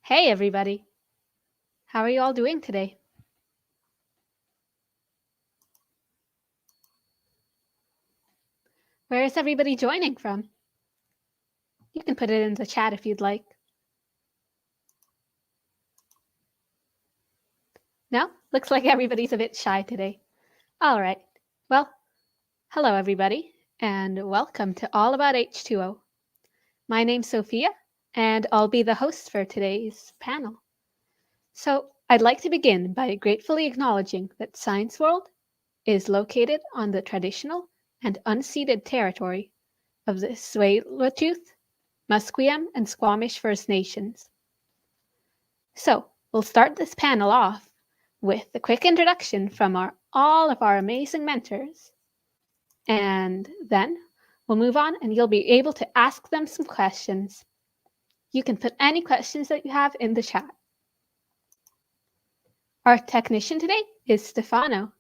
Hey everybody! How are you all doing today? Where is everybody joining from? You can put it in the chat if you'd like. No? Looks like everybody's a bit shy today. All right. Well, hello everybody, and welcome to All About H2O. My name's Sophia, and I'll be the host for today's panel. So I'd like to begin by gratefully acknowledging that Science World is located on the traditional and unceded territory of the Tsleil-Waututh, Musqueam, and Squamish First Nations. So we'll start this panel off with a quick introduction from all of our amazing mentors. And then we'll move on and you'll be able to ask them some questions. You can put any questions that you have in the chat. Our technician today is Stefano,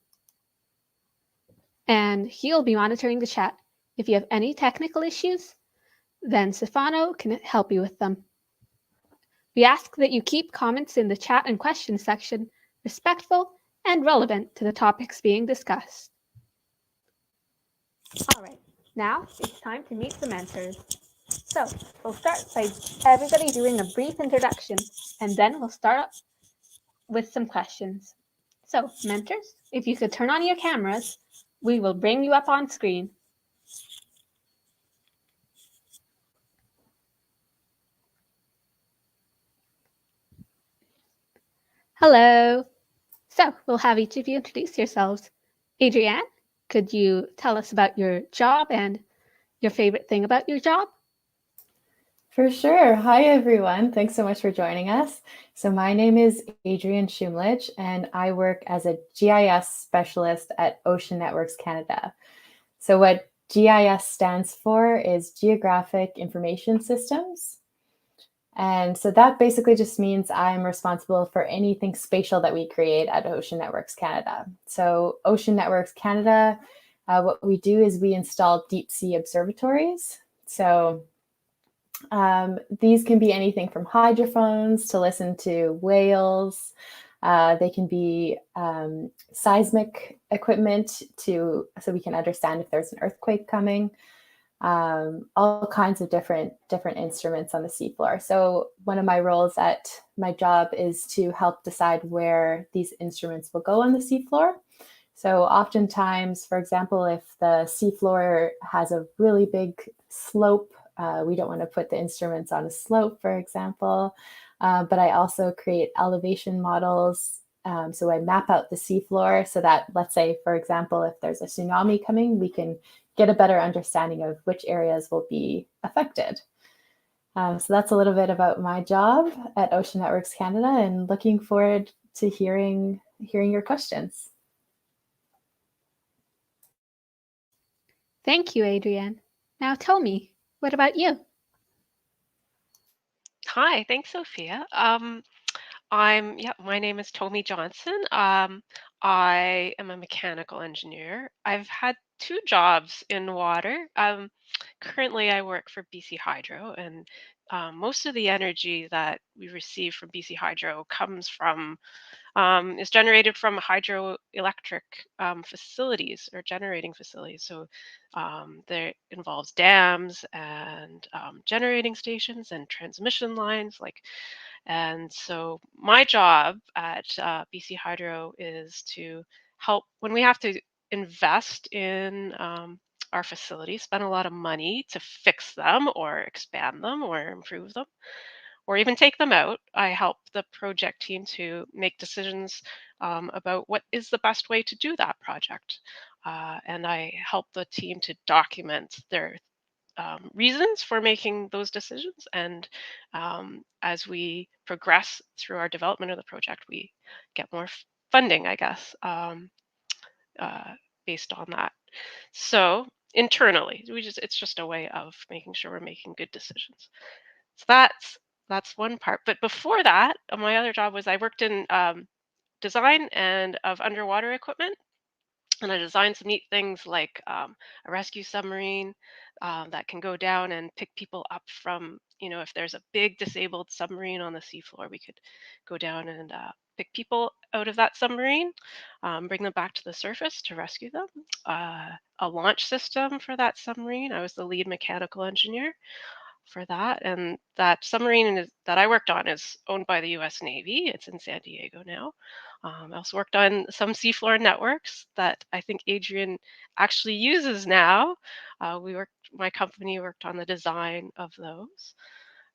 and he'll be monitoring the chat. If you have any technical issues, then Stefano can help you with them. We ask that you keep comments in the chat and questions section respectful and relevant to the topics being discussed. All right, now it's time to meet the mentors. So we'll start by everybody doing a brief introduction, and then we'll start with some questions. So mentors, if you could turn on your cameras, we will bring you up on screen. Hello. So we'll have each of you introduce yourselves. Adrian, could you tell us about your job and your favorite thing about your job? For sure. Hi, everyone. Thanks so much for joining us. So my name is Adrian Schumlich, and I work as a GIS specialist at Ocean Networks Canada. So what GIS stands for is Geographic Information Systems. And so that basically just means I'm responsible for anything spatial that we create at Ocean Networks Canada. So Ocean Networks Canada, what we do is we install deep sea observatories. So these can be anything from hydrophones to listen to whales. They can be seismic equipment so we can understand if there's an earthquake coming. All kinds of different instruments on the seafloor. So one of my roles at my job is to help decide where these instruments will go on the seafloor. So oftentimes, for example, if the seafloor has a really big slope, we don't want to put the instruments on a slope, for example. But I also create elevation models. So I map out the seafloor so that, let's say, for example, if there's a tsunami coming, we can get a better understanding of which areas will be affected. So that's a little bit about my job at Ocean Networks Canada, and looking forward to hearing your questions. Thank you, Adrian. Now tell me, what about you? Hi, thanks, Sophia. My name is Tommy Johnson. I am a mechanical engineer. I've had two jobs in water. Currently, I work for BC Hydro, and most of the energy that we receive from BC Hydro is generated from hydroelectric facilities or generating facilities. So there involves dams and generating stations and transmission lines. And so my job at BC Hydro is to help when we have to invest in our facilities, spend a lot of money to fix them or expand them or improve them or even take them out. I help the project team to make decisions about what is the best way to do that project. And I help the team to document their reasons for making those decisions. And as we progress through our development of the project, we get more funding, I guess, uh, based on that. So internally, it's just a way of making sure we're making good decisions. So that's one part. But before that, my other job was I worked in design and of underwater equipment, and I designed some neat things like a rescue submarine, that can go down and pick people up from, if there's a big disabled submarine on the seafloor, we could go down and pick people out of that submarine, bring them back to the surface to rescue them. A launch system for that submarine. I was the lead mechanical engineer for that. And that submarine that I worked on is owned by the US Navy. It's in San Diego now. I also worked on some seafloor networks that I think Adrian actually uses now. My company worked on the design of those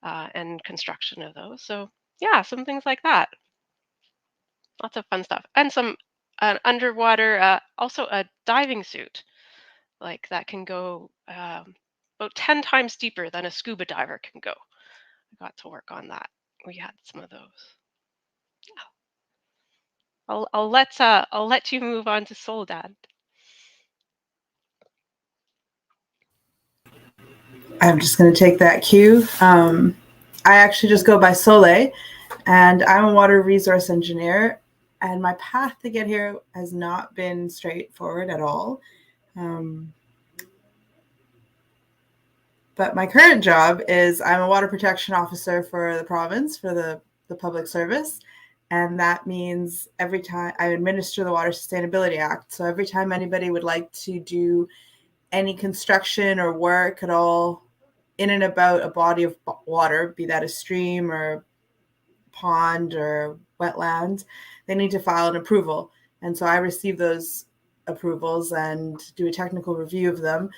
and construction of those. So yeah, some things like that. Lots of fun stuff. And some underwater, also a diving suit like that can go about 10 times deeper than a scuba diver can go. I got to work on that. We had some of those. Yeah. I'll let you move on to Soledad. I'm just going to take that cue. I actually just go by Soleil, and I'm a water resource engineer. And my path to get here has not been straightforward at all. But my current job is I'm a water protection officer for the province, for the public service. And that means every time I administer the Water Sustainability Act. So every time anybody would like to do any construction or work at all in and about a body of water, be that a stream or pond or wetland, they need to file an approval. And so I receive those approvals and do a technical review of them,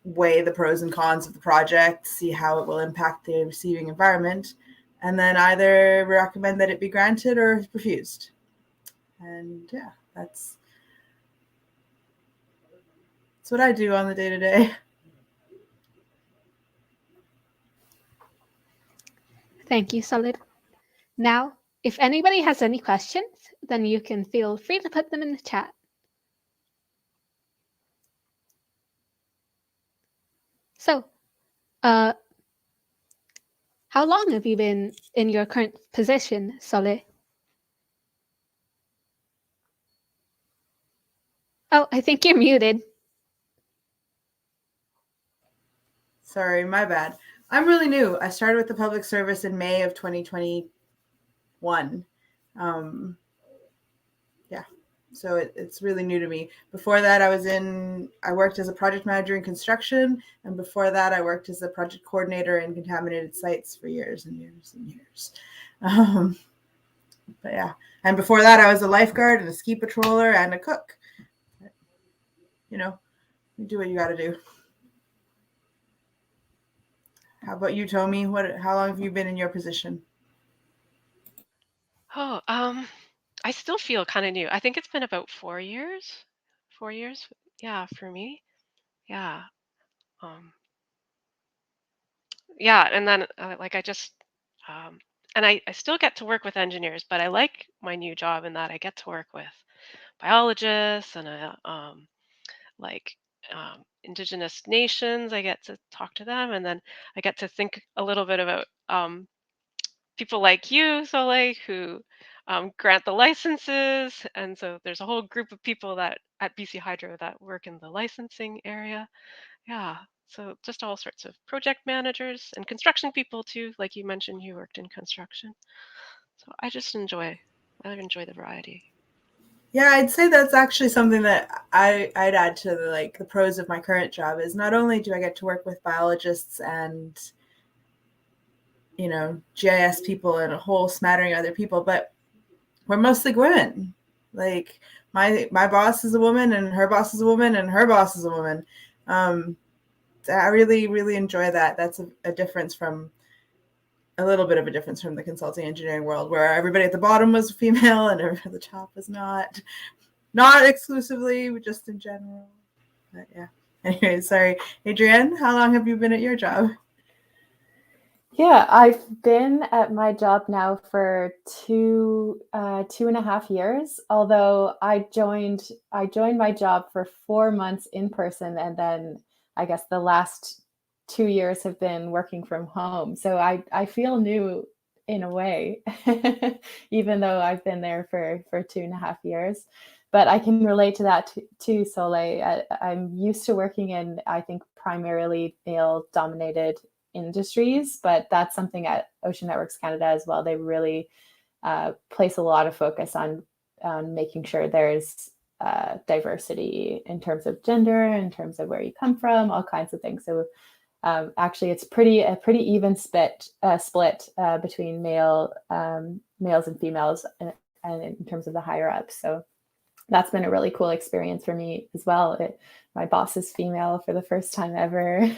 weigh the pros and cons of the project, see how it will impact the receiving environment, and then either recommend that it be granted or refused. And yeah, that's what I do on the day-to-day. Thank you, Solid. Now, if anybody has any questions, then you can feel free to put them in the chat. So, how long have you been in your current position, Solid? Oh, I think you're muted. Sorry, my bad. I'm really new. I started with the public service in May of 2021. Yeah, so it's really new to me. Before that, I worked as a project manager in construction. And before that, I worked as a project coordinator in contaminated sites for years and years and years. But yeah, and before that, I was a lifeguard and a ski patroller and a cook. You do what you got to do. How about you, Tommy? How long have you been in your position? Oh, I still feel kind of new. I think it's been about 4 years. 4 years, yeah, for me. Yeah. Yeah, and then like I just and I still get to work with engineers, but I like my new job in that I get to work with biologists and like indigenous nations. I get to talk to them, and then I get to think a little bit about people like you, Soleil, who grant the licenses. And so there's a whole group of people that at BC Hydro that work in the licensing area. Yeah. So just all sorts of project managers and construction people too. Like you mentioned, you worked in construction. So I enjoy the variety. Yeah, I'd say that's actually something that I'd add to the pros of my current job is not only do I get to work with biologists and GIS people and a whole smattering of other people, but we're mostly women. Like my boss is a woman and her boss is a woman and her boss is a woman. I really, really enjoy that. That's a little bit of a difference from the consulting engineering world where everybody at the bottom was female and everybody at the top was not exclusively, but just in general. But yeah. Anyway, sorry. Adrienne, how long have you been at your job? Yeah, I've been at my job now for 2.5 years. Although I joined my job for 4 months in person, and then I guess the last 2 years have been working from home. So I feel new in a way, even though I've been there for 2.5 years. but I can relate to that too, Soleil. I'm used to working in, I think, primarily male-dominated industries, but that's something at Ocean Networks Canada as well. They really place a lot of focus on making sure there's diversity in terms of gender, in terms of where you come from, all kinds of things. So actually, it's a pretty even split between males and females, and in terms of the higher ups. So that's been a really cool experience for me as well. My boss is female for the first time ever.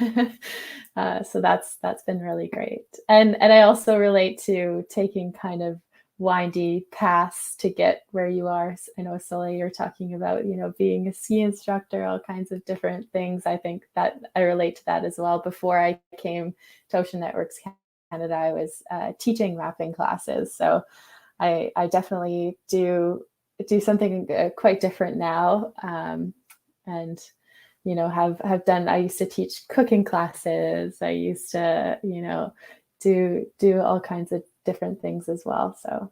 So that's been really great. And I also relate to taking kind of windy paths to get where you are. I know, Soleil, you're talking about, being a ski instructor, all kinds of different things. I think that I relate to that as well. Before I came to Ocean Networks Canada, I was teaching mapping classes. So I definitely do something quite different now, and have done. I used to teach cooking classes. I used to do all kinds of different things as well. So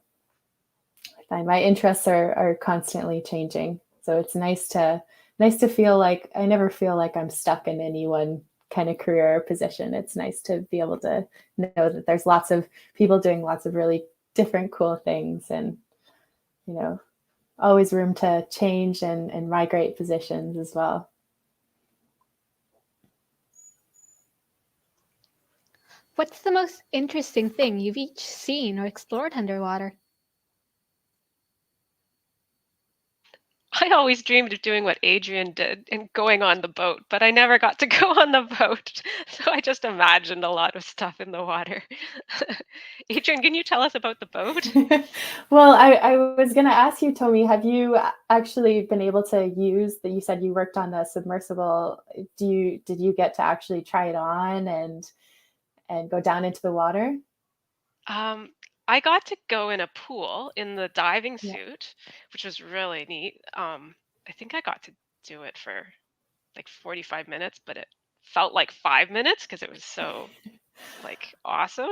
I find my interests are constantly changing. So it's nice to feel like I never feel like I'm stuck in any one kind of career or position. It's nice to be able to know that there's lots of people doing lots of really different cool things, and always room to change and migrate positions as well. What's the most interesting thing you've each seen or explored underwater? I always dreamed of doing what Adrian did and going on the boat, but I never got to go on the boat. So I just imagined a lot of stuff in the water. Adrian, can you tell us about the boat? Well, I was going to ask you, Tommy, have you actually been able to use that? You said you worked on the submersible. Did you get to actually try it on and go down into the water? I got to go in a pool in the diving Yeah. suit, which was really neat. I think I got to do it for like 45 minutes, but it felt like 5 minutes because it was so like awesome.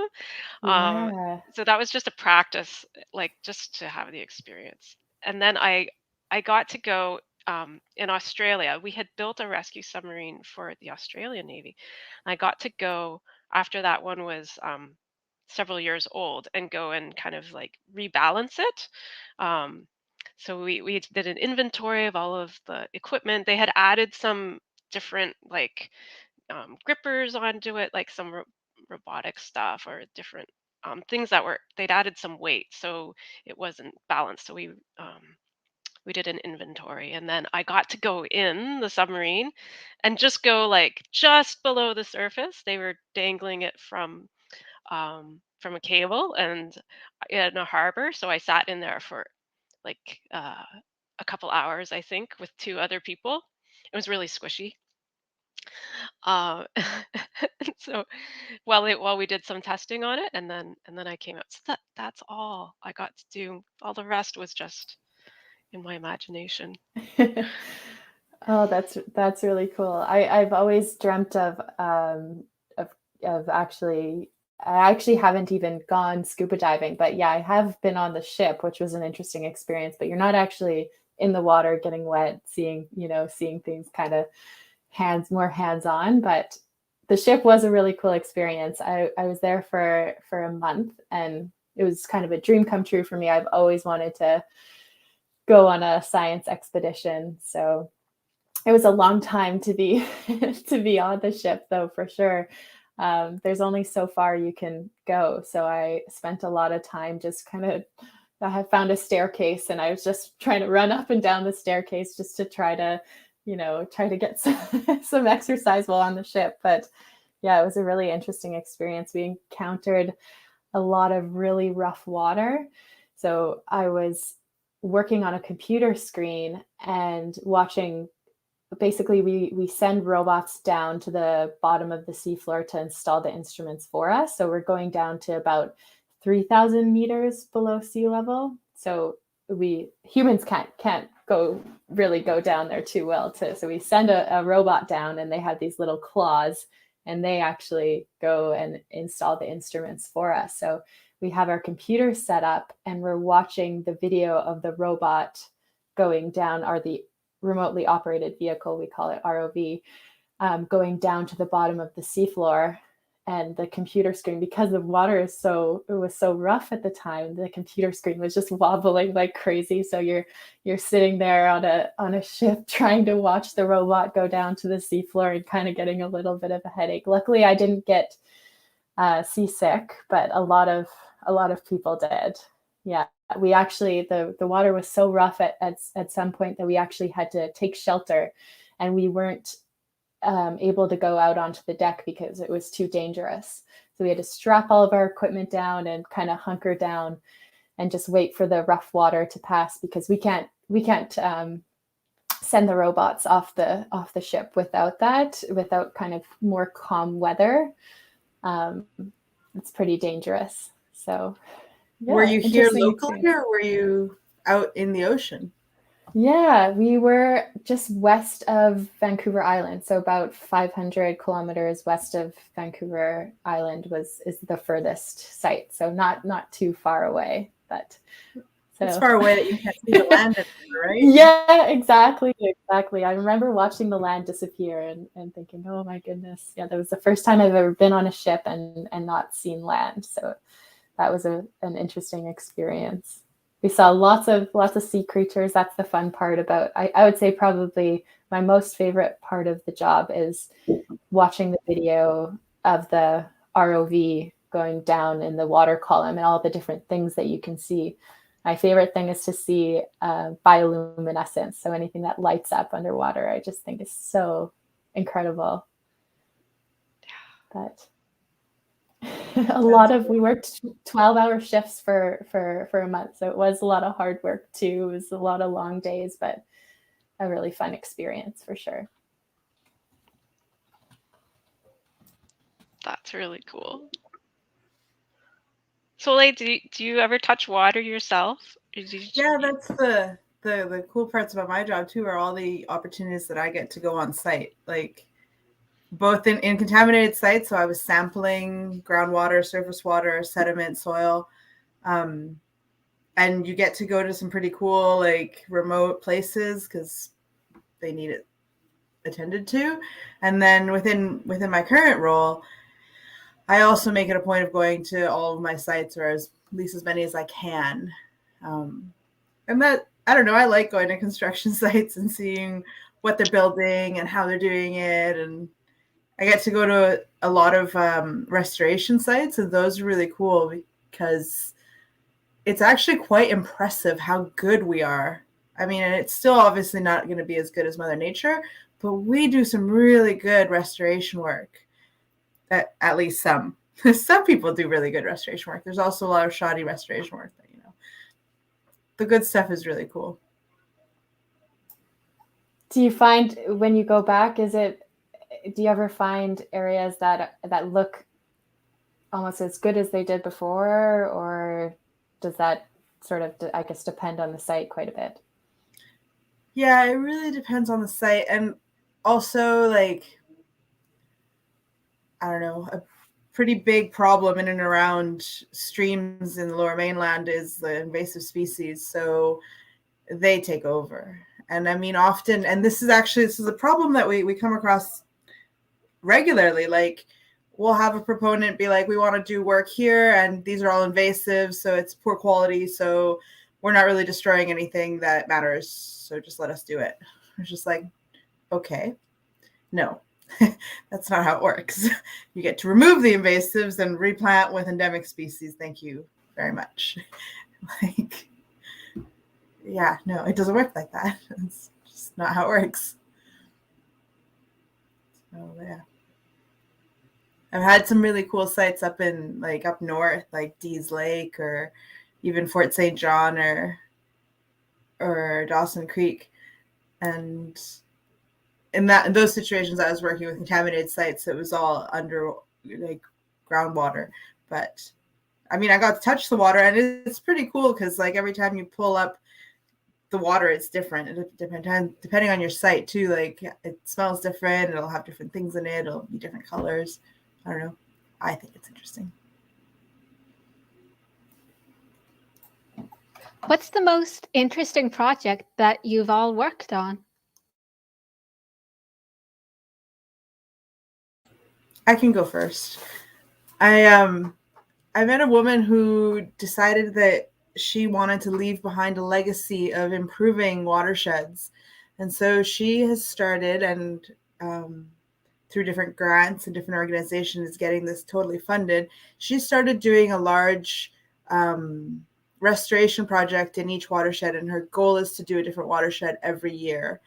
Um, Yeah. so that was just a practice, like just to have the experience. And then I got to go in Australia. We had built a rescue submarine for the Australian Navy. I got to go after that one was several years old and go and kind of like rebalance it. Um, so we did an inventory of all of the equipment. They had added some different like grippers onto it, like some robotic stuff or different things that they'd added some weight, so it wasn't balanced. So we did an inventory, and then I got to go in the submarine and just go like just below the surface. They were dangling it from a cable and in a harbor. So I sat in there for like a couple hours, I think, with two other people. It was really squishy. Uh, so while we did some testing on it, and then I came out. So that's all I got to do. All the rest was just in my imagination. Oh, that's really cool. I've always dreamt of actually. I actually haven't even gone scuba diving, but yeah, I have been on the ship, which was an interesting experience. But you're not actually in the water getting wet, seeing things kind of more hands on. But the ship was a really cool experience. I was there for a month, and it was kind of a dream come true for me. I've always wanted to go on a science expedition, so it was a long time to be to be on the ship, though, for sure. There's only so far you can go, so I spent a lot of time just kind of. I had found a staircase, and I was just trying to run up and down the staircase just to try to get some exercise while on the ship. But yeah, it was a really interesting experience. We encountered a lot of really rough water. So I was working on a computer screen and watching. Basically, we send robots down to the bottom of the seafloor to install the instruments for us. So we're going down to about 3,000 meters below sea level. So humans can't go down there too well. So we send a robot down, and they have these little claws, and they actually go and install the instruments for us. So we have our computer set up, and we're watching the video of the robot going down, or the remotely operated vehicle, we call it ROV, going down to the bottom of the seafloor. And the computer screen, because the water was so rough at the time, the computer screen was just wobbling like crazy. So you're sitting there on a ship trying to watch the robot go down to the seafloor and kind of getting a little bit of a headache. Luckily, I didn't get seasick, but a lot of people did. Yeah, we actually, the water was so rough at some point that we actually had to take shelter, and we weren't able to go out onto the deck because it was too dangerous. So we had to strap all of our equipment down and kind of hunker down and just wait for the rough water to pass, because we can't send the robots off the ship without kind of more calm weather. It's pretty dangerous. So yeah, were you here locally or were you out in the ocean? Yeah, we were just west of Vancouver Island. So about 500 kilometers west of Vancouver Island is the furthest site. So not too far away, but so it's far away that you can't see the land anymore, right? Yeah, exactly. I remember watching the land disappear and thinking, oh my goodness. Yeah, that was the first time I've ever been on a ship and not seen land. So that was an interesting experience. We saw lots of sea creatures. That's the fun part about, I would say probably my most favorite part of the job is watching the video of the ROV going down in the water column and all the different things that you can see. My favorite thing is to see bioluminescence. So anything that lights up underwater, I just think is so incredible. But we worked 12-hour shifts for a month. So it was a lot of hard work too. It was a lot of long days, but a really fun experience for sure. That's really cool. So like, do you ever touch water yourself? Yeah, that's the cool parts about my job too, are all the opportunities that I get to go on site, like both in contaminated sites. So I was sampling groundwater, surface water, sediment, soil. And you get to go to some pretty cool, like remote places because they need it attended to. And then within my current role, I also make it a point of going to all of my sites, or at least as many as I can. And that, I don't know, I like going to construction sites and seeing what they're building and how they're doing it. And I get to go to a lot of restoration sites, and those are really cool because it's actually quite impressive how good we are. I mean, and it's still obviously not going to be as good as Mother Nature, but we do some really good restoration work. At least some. Some people do really good restoration work. There's also a lot of shoddy restoration work that, the good stuff is really cool. Do you find when you go back, do you ever find areas that look almost as good as they did before, or does that sort of, I guess, depend on the site quite a bit? Yeah, it really depends on the site. And also, like, I don't know, a pretty big problem in and around streams in the Lower Mainland is the invasive species. So they take over. And I mean, often, and this is a problem that we come across regularly. Like, we'll have a proponent be like, we want to do work here, and these are all invasive, so it's poor quality, so we're not really destroying anything that matters, so just let us do it. It's just like, okay, no, that's not how it works. You get to remove the invasives and replant with endemic species. Thank you very much. Like, yeah, no, it doesn't work like that. It's just not how it works. So, yeah. I've had some really cool sites up north, like Dease Lake or even Fort St. John or Dawson Creek. And in those situations, I was working with contaminated sites. It was all under like groundwater. But I mean, I got to touch the water, and it's pretty cool because like every time you pull up the water, it's different. Depending on your site too. Like, it smells different. It'll have different things in it. It'll be different colors. I don't know. I think it's interesting. What's the most interesting project that you've all worked on? I can go first. I met a woman who decided that she wanted to leave behind a legacy of improving watersheds. And so she has started, and through different grants and different organizations getting this totally funded, she started doing a large restoration project in each watershed. And her goal is to do a different watershed every year.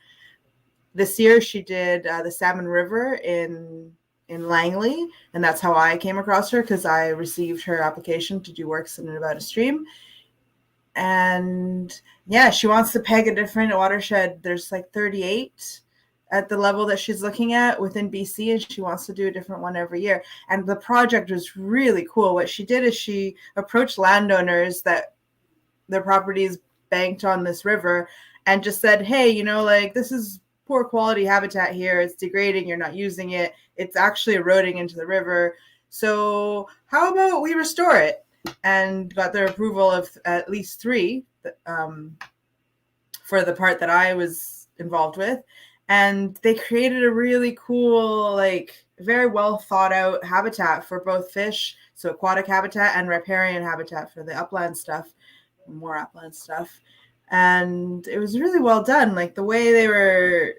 This year she did the Salmon River in Langley, and that's how I came across her, because I received her application to do works in and about a stream. And yeah, she wants to peg a different watershed. There's like 38 at the level that she's looking at within BC, and she wants to do a different one every year. And the project was really cool. What she did is she approached landowners that their properties banked on this river and just said, hey, you know, like, this is poor quality habitat here. It's degrading. You're not using it. It's actually eroding into the river. So how about we restore it? And got their approval of at least 3 for the part that I was involved with. And they created a really cool, like, very well thought out habitat for both fish, so aquatic habitat, and riparian habitat for the upland stuff, more upland stuff. And it was really well done. Like, the way they were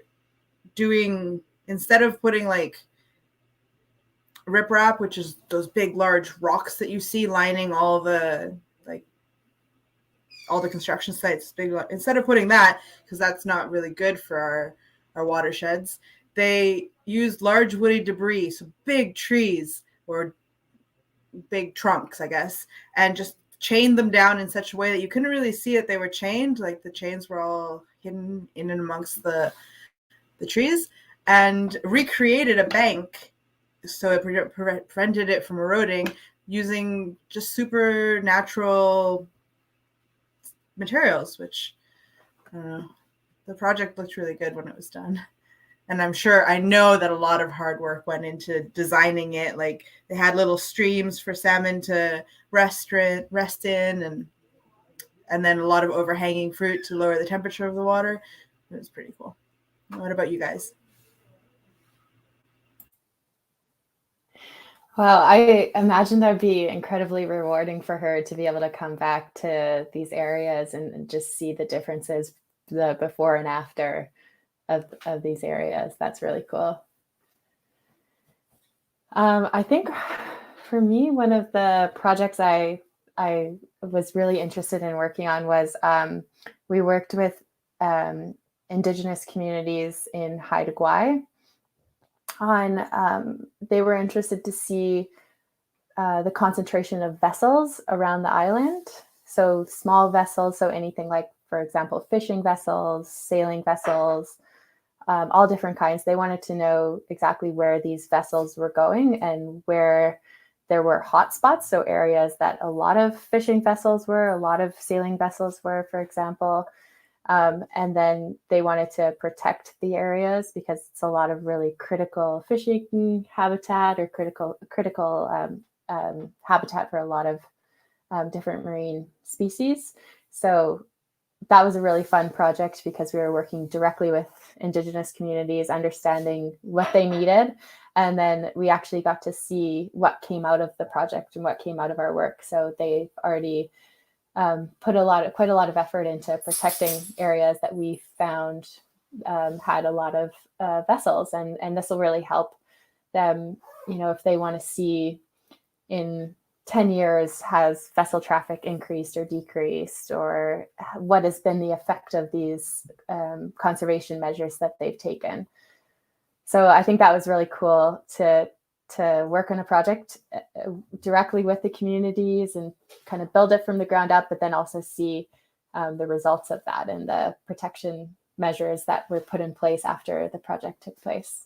doing, instead of putting like riprap, which is those big large rocks that you see lining all the construction sites, instead of putting that, because that's not really good for our watersheds, they used large woody debris, so big trees or big trunks, I guess, and just chained them down in such a way that you couldn't really see that they were chained. Like, the chains were all hidden in and amongst the trees, and recreated a bank so it prevented it from eroding using just super natural materials, which, I don't know, the project looked really good when it was done. And I know that a lot of hard work went into designing it. Like, they had little streams for salmon to rest in, and then a lot of overhanging fruit to lower the temperature of the water. It was pretty cool. What about you guys? Well, I imagine that'd be incredibly rewarding for her to be able to come back to these areas and just see the differences, the before and after of these areas. That's really cool. I think for me, one of the projects I was really interested in working on was we worked with Indigenous communities in Haida Gwaii on, they were interested to see the concentration of vessels around the island. So small vessels, so anything like, for example, fishing vessels, sailing vessels, all different kinds. They wanted to know exactly where these vessels were going and where there were hotspots, so areas that a lot of fishing vessels were, a lot of sailing vessels were, for example. And then they wanted to protect the areas because it's a lot of really critical fishing habitat or critical habitat for a lot of different marine species. So that was a really fun project because we were working directly with Indigenous communities, understanding what they needed. And then we actually got to see what came out of the project and what came out of our work. So they've already put quite a lot of effort into protecting areas that we found had a lot of vessels. And this will really help them, you know, if they want to see in 10 years, has vessel traffic increased or decreased, or what has been the effect of these conservation measures that they've taken. So I think that was really cool to work on a project directly with the communities and kind of build it from the ground up, but then also see the results of that and the protection measures that were put in place after the project took place.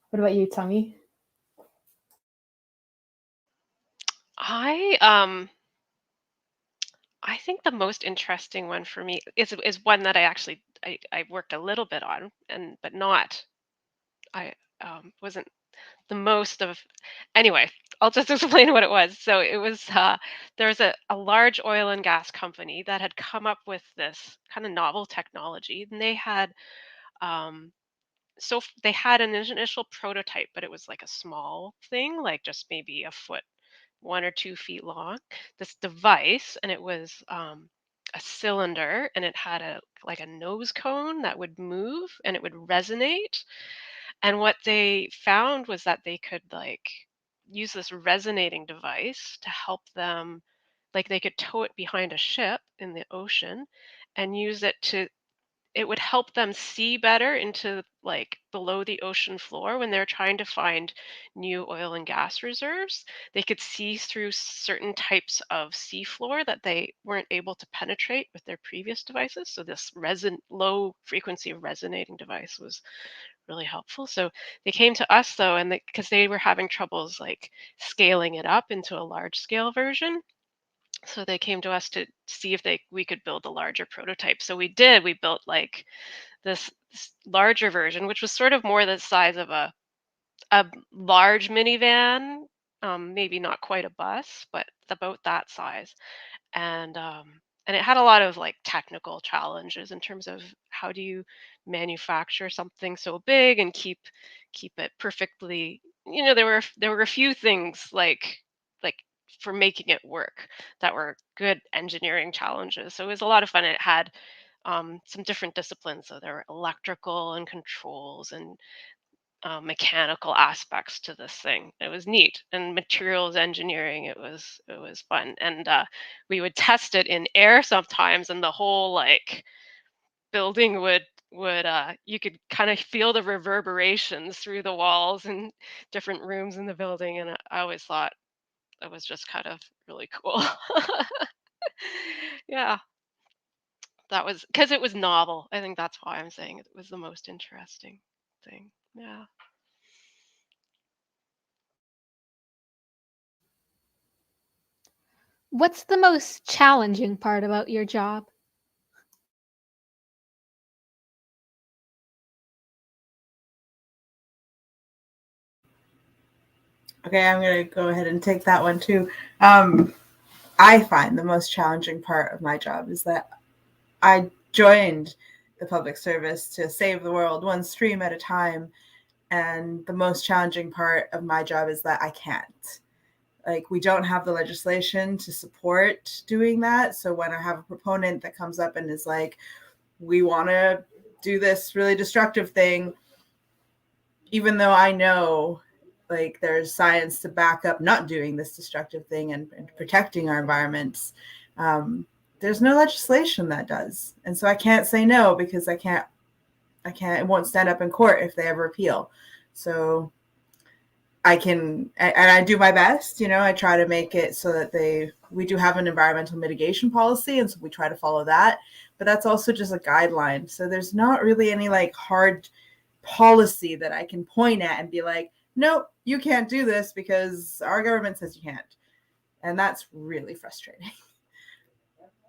What about you, Tommy? I think the most interesting one for me is one that I worked a little bit on, but not, I wasn't the most of anyway, I'll just explain what it was. So it was there was a large oil and gas company that had come up with this kind of novel technology, and they had um, they had an initial prototype, but it was like a small thing, like just maybe a foot, 1 or 2 feet long. This device, and it was a cylinder, and it had a like a nose cone that would move, and it would resonate. And what they found was that they could like use this resonating device to help them, like they could tow it behind a ship in the ocean and use it to, it would help them see better into like below the ocean floor when they're trying to find new oil and gas reserves. They could see through certain types of seafloor that they weren't able to penetrate with their previous devices. So this low frequency resonating device was really helpful. So they came to us though, and because they were having troubles like scaling it up into a large scale version. So they came to us to see if we could build a larger prototype. So we did. We built like this larger version, which was sort of more the size of a large minivan, maybe not quite a bus, but about that size. And it had a lot of like technical challenges in terms of how do you manufacture something so big and keep it perfectly. There were a few things like for making it work that were good engineering challenges. So it was a lot of fun. It had some different disciplines. So there were electrical and controls and mechanical aspects to this thing. It was neat, and materials engineering. It was fun, and we would test it in air sometimes, and the whole like building would you could kind of feel the reverberations through the walls and different rooms in the building, and I always thought it was just kind of really cool. Yeah, that was because it was novel. I think that's why I'm saying it was the most interesting thing. Yeah. What's the most challenging part about your job? Okay, I'm going to go ahead and take that one too. I find the most challenging part of my job is that I joined the public service to save the world one stream at a time. And the most challenging part of my job is that I can't. Like, we don't have the legislation to support doing that. So when I have a proponent that comes up and is like, we want to do this really destructive thing, even though I know like there's science to back up not doing this destructive thing and protecting our environments, there's no legislation that does. And so I can't say no because I can't, it won't stand up in court if they ever appeal. So I do my best, I try to make it so that we do have an environmental mitigation policy. And so we try to follow that, but that's also just a guideline. So there's not really any like hard policy that I can point at and be like, nope, you can't do this because our government says you can't. And that's really frustrating.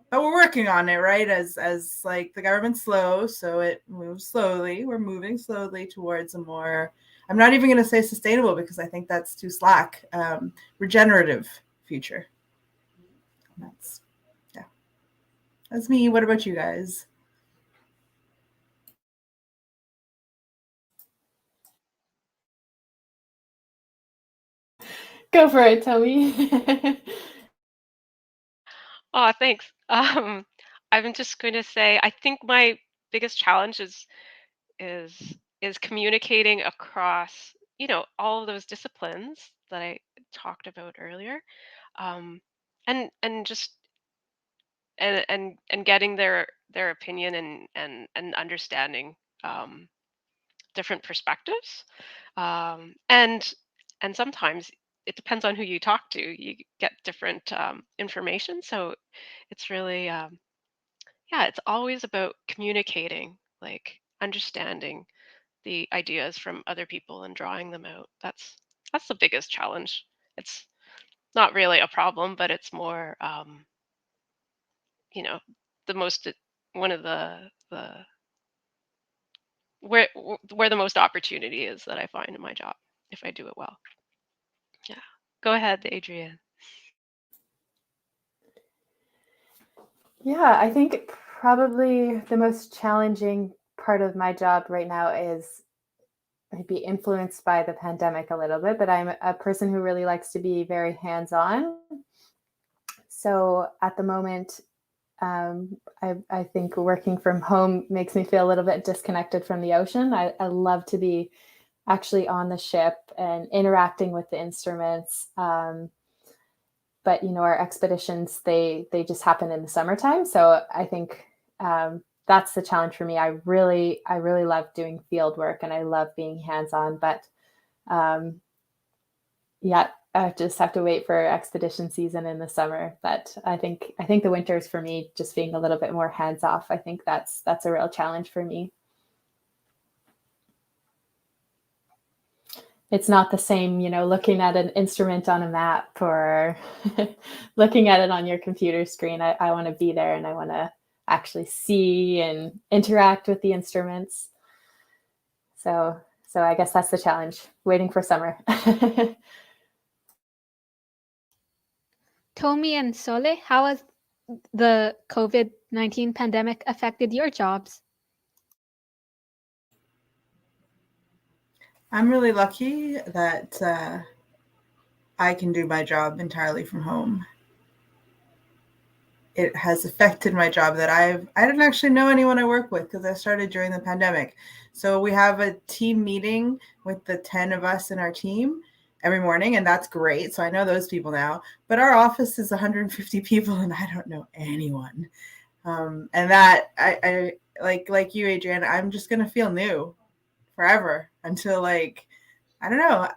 But we're working on it, right? As like the government's slow, so it moves slowly. We're moving slowly towards a more, I'm not even going to say sustainable because I think that's too slack, regenerative future. That's me. What about you guys? Go for it, Toby. Oh, thanks. I'm just going to say I think my biggest challenge is is communicating across, all of those disciplines that I talked about earlier, um, and just and getting their opinion and understanding um, different perspectives, and sometimes it depends on who you talk to. You get different information, so it's really yeah, it's always about communicating, like understanding the ideas from other people and drawing them out. That's the biggest challenge. It's not really a problem, but it's more, you know, the most one of the where the most opportunity is that I find in my job. if I do it well. Yeah. Go ahead, Adrian. Yeah, I think probably the most challenging part of my job right now is maybe influenced by the pandemic a little bit, but I'm a person who really likes to be very hands-on. So at the moment, I think working from home makes me feel a little bit disconnected from the ocean. I love to be actually on the ship and interacting with the instruments. But our expeditions, they just happen in the summertime. So I think that's the challenge for me. I really love doing field work and I love being hands-on, but yeah, I just have to wait for expedition season in the summer. But I think the winters for me, just being a little bit more hands-off, I think that's a real challenge for me. It's not the same, looking at an instrument on a map or looking at it on your computer screen. I want to be there and I want to actually see and interact with the instruments. So I guess that's the challenge, waiting for summer. Tommy and Sole, how has the COVID-19 pandemic affected your jobs? I'm really lucky that I can do my job entirely from home. It has affected my job that I didn't actually know anyone I work with because I started during the pandemic. So we have a team meeting with the 10 of us in our team every morning, and that's great. So I know those people now, but our office is 150 people and I don't know anyone. And that I like you, Adrian, I'm just going to feel new forever until I don't know.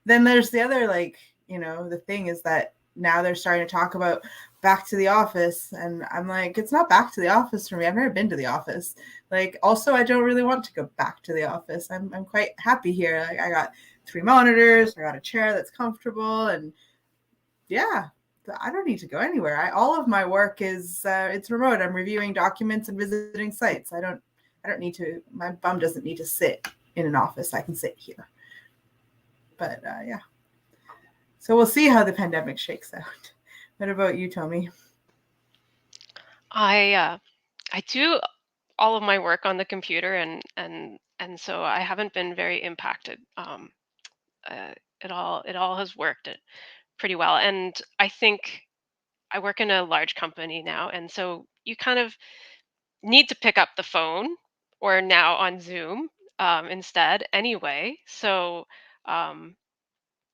Then there's the other, the thing is that now they're starting to talk about back to the office. And I'm like, it's not back to the office for me. I've never been to the office. Also, I don't really want to go back to the office. I'm quite happy here. I got 3 monitors. I got a chair that's comfortable. And yeah, I don't need to go anywhere. All of my work is, it's remote. I'm reviewing documents and visiting sites. I don't need to, my bum doesn't need to sit in an office. I can sit here. But yeah. So we'll see how the pandemic shakes out. What about you, Tommy? I do all of my work on the computer, and so I haven't been very impacted. It all has worked pretty well, and I think I work in a large company now, and so you kind of need to pick up the phone or now on Zoom instead anyway. Um,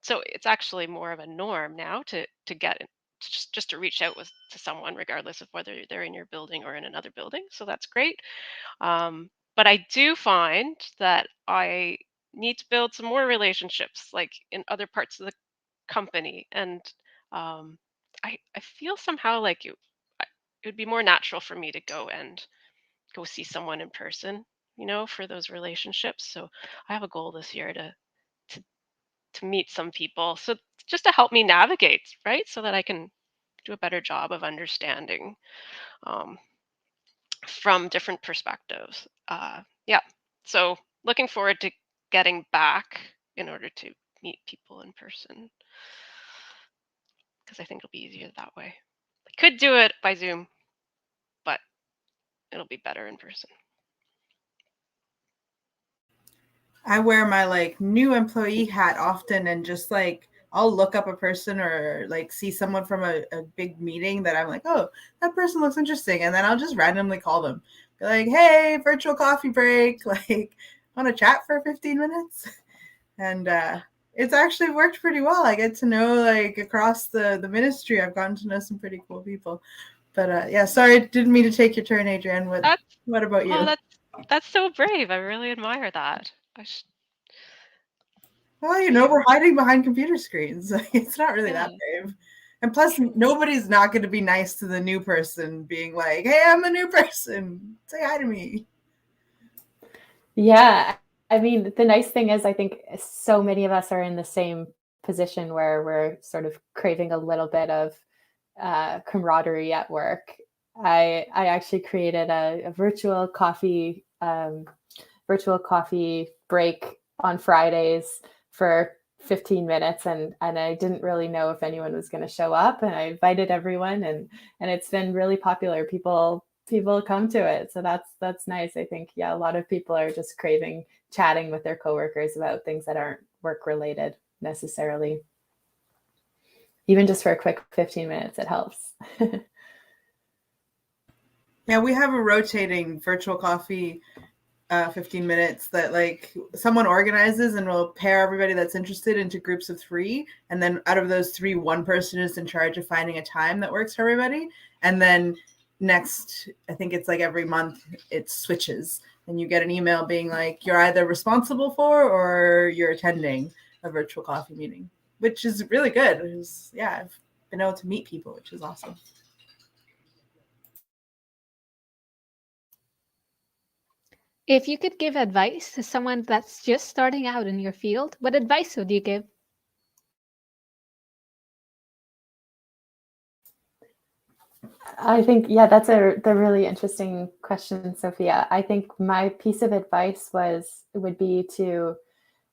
so it's actually more of a norm now to get to just to reach out to someone regardless of whether they're in your building or in another building. So that's great. But I do find that I need to build some more relationships like in other parts of the company. And um, I feel somehow like it would be more natural for me to go see someone in person, for those relationships. So I have a goal this year to to meet some people. So just to help me navigate, right? So that I can do a better job of understanding um, from different perspectives. Yeah. So looking forward to getting back in order to meet people in person because I think it'll be easier that way. I could do it by Zoom, but it'll be better in person. I wear my new employee hat often and just I'll look up a person or see someone from a big meeting that I'm like, oh, that person looks interesting. And then I'll just randomly call them. Be like, hey, virtual coffee break. Want to chat for 15 minutes? And it's actually worked pretty well. I get to know across the ministry. I've gotten to know some pretty cool people. But yeah, sorry, didn't mean to take your turn, Adrian. What about you? Oh, that's so brave. I really admire that. Well, we're hiding behind computer screens. It's not really that Yeah. brave. And plus, nobody's not going to be nice to the new person being like, hey, I'm a new person. Say hi to me. Yeah. I mean, the nice thing is I think so many of us are in the same position where we're sort of craving a little bit of camaraderie at work. I actually created a virtual coffee break on Fridays for 15 minutes and I didn't really know if anyone was going to show up, and I invited everyone, and it's been really popular. People come to it. So that's nice. I think, yeah, a lot of people are just craving chatting with their coworkers about things that aren't work related necessarily. Even just for a quick 15 minutes, it helps. Yeah, we have a rotating virtual coffee 15 minutes that like someone organizes, and we'll pair everybody that's interested into groups of 3. And then out of those 3, one person is in charge of finding a time that works for everybody. And then next, I think it's like every month it switches, and you get an email being like, you're either responsible for or you're attending a virtual coffee meeting, which is really good. Yeah, I've been able to meet people, which is awesome. If you could give advice to someone that's just starting out in your field, what advice would you give? I think, yeah, that's the really interesting question, Sophia. I think my piece of advice would be to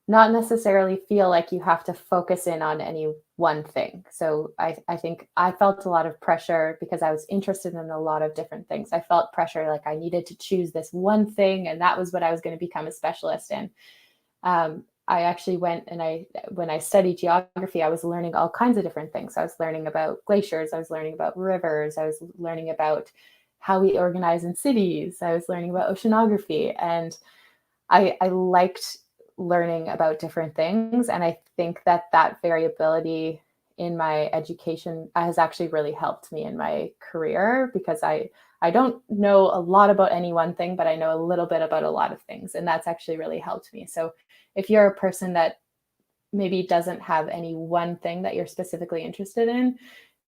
not necessarily feel like you have to focus in on any one thing. So I think I felt a lot of pressure because I was interested in a lot of different things. I felt pressure like I needed to choose this one thing, and that was what I was going to become a specialist in. I actually went and when I studied geography, I was learning all kinds of different things. I was learning about glaciers. I was learning about rivers. I was learning about how we organize in cities. I was learning about oceanography, and I liked learning about different things. And I think that variability in my education has actually really helped me in my career, because I don't know a lot about any one thing, but I know a little bit about a lot of things. And that's actually really helped me. So if you're a person that maybe doesn't have any one thing that you're specifically interested in,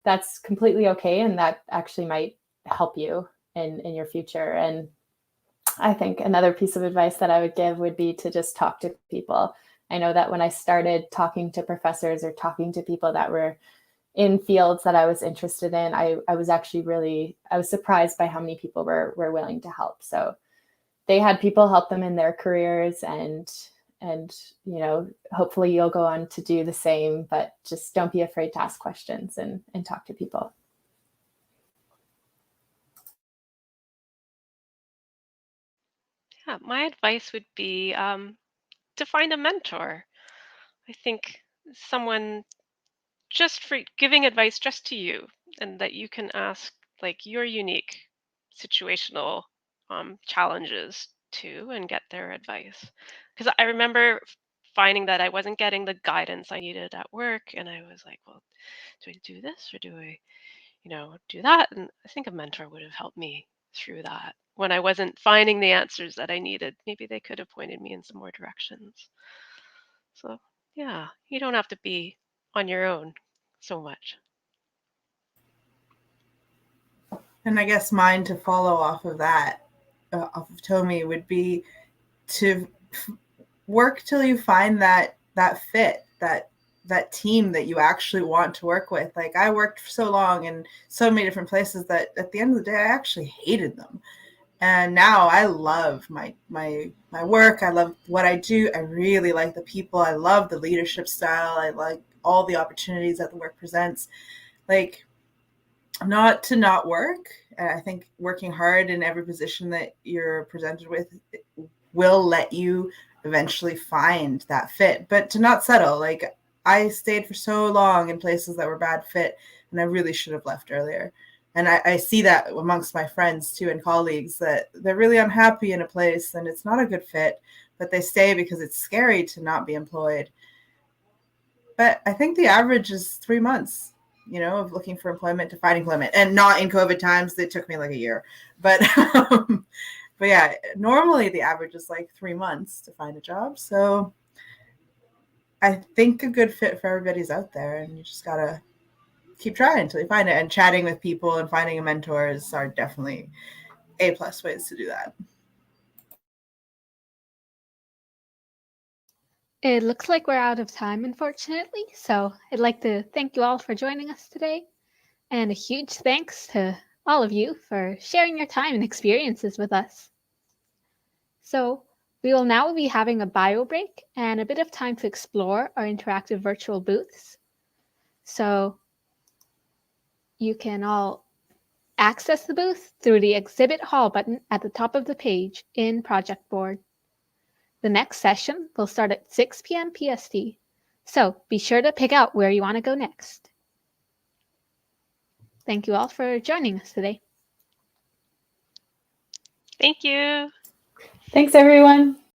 that's completely okay. And that actually might help you in your future. And I think another piece of advice that I would give would be to just talk to people. I know that when I started talking to professors or talking to people that were in fields that I was interested in, I was actually I was surprised by how many people were willing to help. So they had people help them in their careers, and hopefully you'll go on to do the same, but just don't be afraid to ask questions and talk to people. Yeah, my advice would be to find a mentor. I think someone just for giving advice just to you, and that you can ask like your unique situational challenges to, and get their advice. Because I remember finding that I wasn't getting the guidance I needed at work, and I was like, well, do I do this or do I, do that? And I think a mentor would have helped me through that when I wasn't finding the answers that I needed. Maybe they could have pointed me in some more directions. So, yeah, you don't have to be on your own so much. And I guess mine to follow off of that, off of Tommy, would be to work till you find that fit, that team that you actually want to work with. Like I worked for so long in so many different places that at the end of the day, I actually hated them. And now I love my work. I love what I do. I really like the people. I love the leadership style. I like all the opportunities that the work presents. Like, not to not work. I think working hard in every position that you're presented with will let you eventually find that fit, but to not settle. Like I stayed for so long in places that were bad fit, and I really should have left earlier. And I see that amongst my friends too and colleagues, that they're really unhappy in a place and it's not a good fit, but they stay because it's scary to not be employed. But I think the average is 3 months, of looking for employment to find employment, and not in COVID times. It took me like a year, but but yeah, normally the average is like 3 months to find a job. So I think a good fit for everybody's out there, and you just gotta keep trying until you find it. And chatting with people and finding a mentors are definitely A+ ways to do that. It looks like we're out of time, unfortunately, so I'd like to thank you all for joining us today, and a huge thanks to all of you for sharing your time and experiences with us. So, We will now be having a bio break and a bit of time to explore our interactive virtual booths. So you can all access the booth through the Exhibit Hall button at the top of the page in Project Board. The next session will start at 6 p.m. PST, so be sure to pick out where you want to go next. Thank you all for joining us today. Thank you. Thanks, everyone.